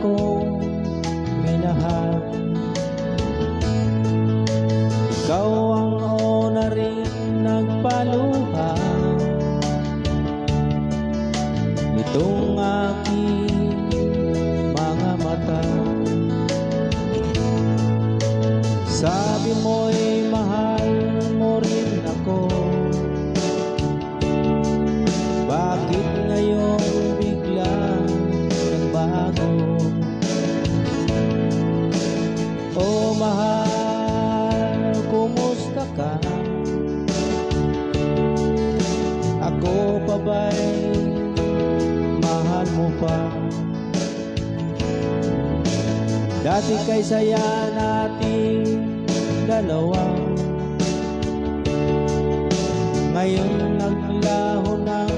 akong minahal. Ikaw ang una rin nagpaluha nitong aking mga mata. Sabi mo'y mahal mo rin ako. Bakit ngayon bigla nagbago? Oh mahal, kumusta ka? Ako pa ba'y mahal mo pa? Dati kay saya nating dalawa, ngayon naglaho ng